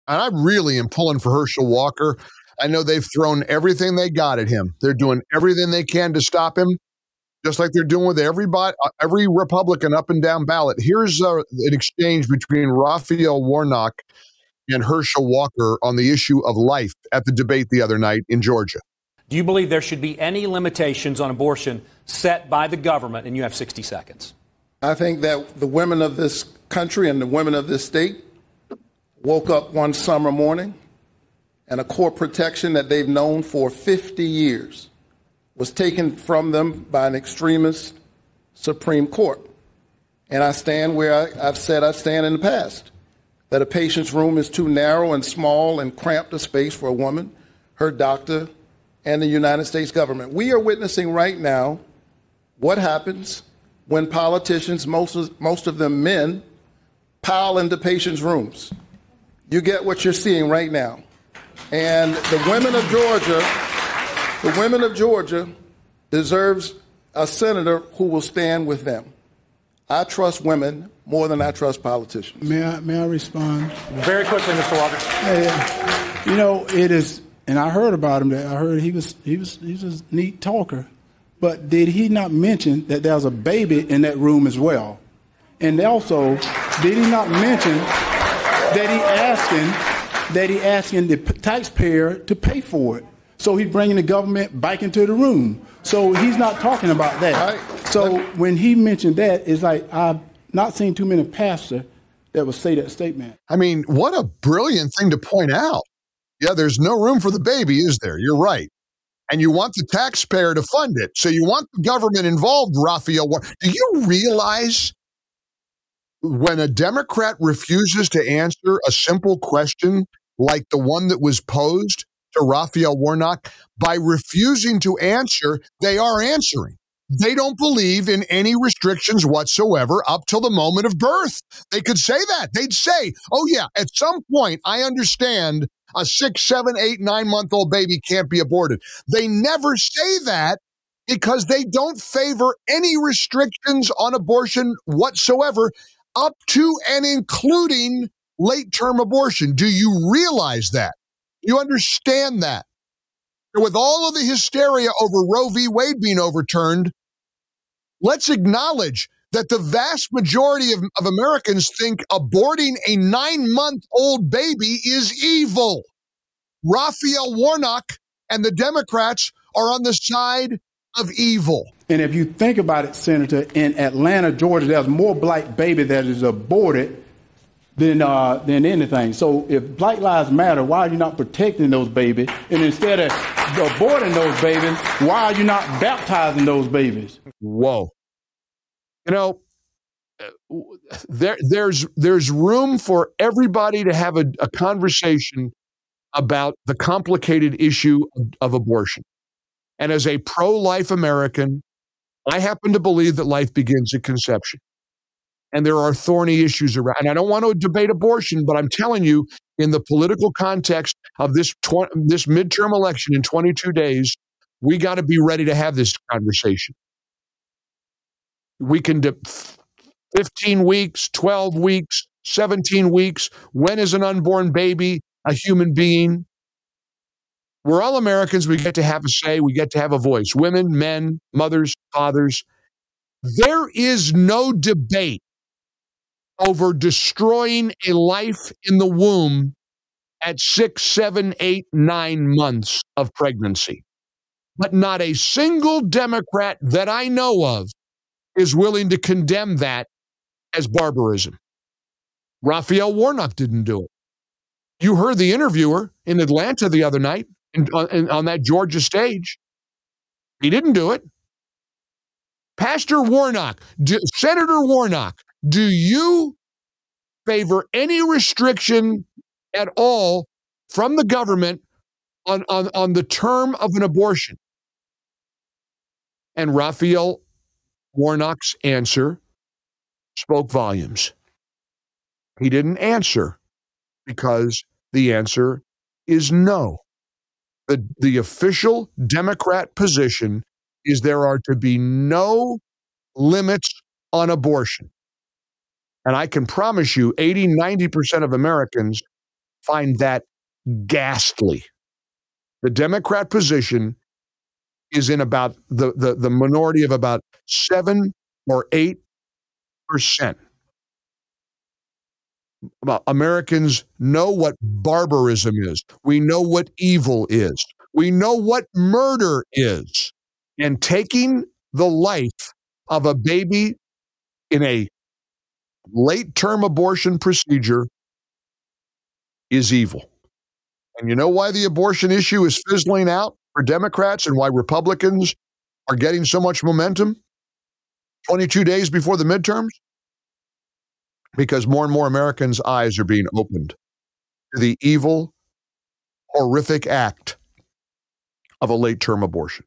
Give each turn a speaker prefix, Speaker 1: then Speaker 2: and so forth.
Speaker 1: and I really am pulling for Herschel Walker. I know they've thrown everything they got at him. They're doing everything they can to stop him, just like they're doing with everybody, every Republican up and down ballot. Here's an exchange between Raphael Warnock and Herschel Walker on the issue of life at the debate the other night in Georgia.
Speaker 2: Do you believe there should be any limitations on abortion set by the government? And you have 60 seconds.
Speaker 3: I think that the women of this country and the women of this state woke up one summer morning and a core protection that they've known for 50 years was taken from them by an extremist Supreme Court. And I stand where I've said I stand in the past, that a patient's room is too narrow and small and cramped a space for a woman, her doctor, and the United States government. We are witnessing right now what happens when politicians, most of them men, pile into patients' rooms. You get what you're seeing right now. And the women of Georgia deserves a senator who will stand with them. I trust women more than I trust politicians.
Speaker 4: May I respond?
Speaker 2: Very quickly, Mr. Walker.
Speaker 4: You know, it is, and I heard about him. I heard he was a neat talker. But did he not mention that there's a baby in that room as well? And also, did he not mention that he asking the taxpayer to pay for it? So he's bringing the government back into the room. So he's not talking about that. So when he mentioned that, it's like I've not seen too many pastors that would say that statement.
Speaker 1: I mean, what a brilliant thing to point out. Yeah, there's no room for the baby, is there? You're right. And you want the taxpayer to fund it. So you want the government involved, Raphael. Do you realize when a Democrat refuses to answer a simple question like the one that was posed to Raphael Warnock, by refusing to answer, they are answering. They don't believe in any restrictions whatsoever up till the moment of birth. They could say that. They'd say, oh, yeah, at some point, I understand a 6, 7, 8, 9-month-old baby can't be aborted. They never say that because they don't favor any restrictions on abortion whatsoever, up to and including late-term abortion. Do you realize that? You understand that? With all of the hysteria over Roe v. Wade being overturned, let's acknowledge that the vast majority of Americans think aborting a 9-month-old baby is evil. Raphael Warnock and the Democrats are on the side of evil.
Speaker 4: And if you think about it, Senator, in Atlanta, Georgia, there's more black baby that is aborted than anything. So if Black Lives Matter, why are you not protecting those babies? And instead of aborting those babies, why are you not baptizing those babies?
Speaker 1: Whoa. You know, there's room for everybody to have a conversation about the complicated issue of abortion. And as a pro-life American, I happen to believe that life begins at conception. And there are thorny issues around. And I don't want to debate abortion, but I'm telling you, in the political context of this midterm election in 22 days, we got to be ready to have this conversation. We can 15 weeks, 12 weeks, 17 weeks. When is an unborn baby a human being? We're all Americans. We get to have a say. We get to have a voice. Women, men, mothers, fathers. There is no debate over destroying a life in the womb at 6, 7, 8, 9 months of pregnancy. But not a single Democrat that I know of is willing to condemn that as barbarism. Raphael Warnock didn't do it. You heard the interviewer in Atlanta the other night on that Georgia stage. He didn't do it. Pastor Warnock, Senator Warnock, do you favor any restriction at all from the government on the term of an abortion? And Raphael Warnock's answer spoke volumes. He didn't answer because the answer is no. The official Democrat position is there are to be no limits on abortion. And I can promise you 80, 90% of Americans find that ghastly. The Democrat position is in about the minority of about 7 or 8%. Americans know what barbarism is. We know what evil is. We know what murder is. And taking the life of a baby in a late-term abortion procedure is evil. And you know why the abortion issue is fizzling out for Democrats and why Republicans are getting so much momentum 22 days before the midterms? Because more and more Americans' eyes are being opened to the evil, horrific act of a late-term abortion.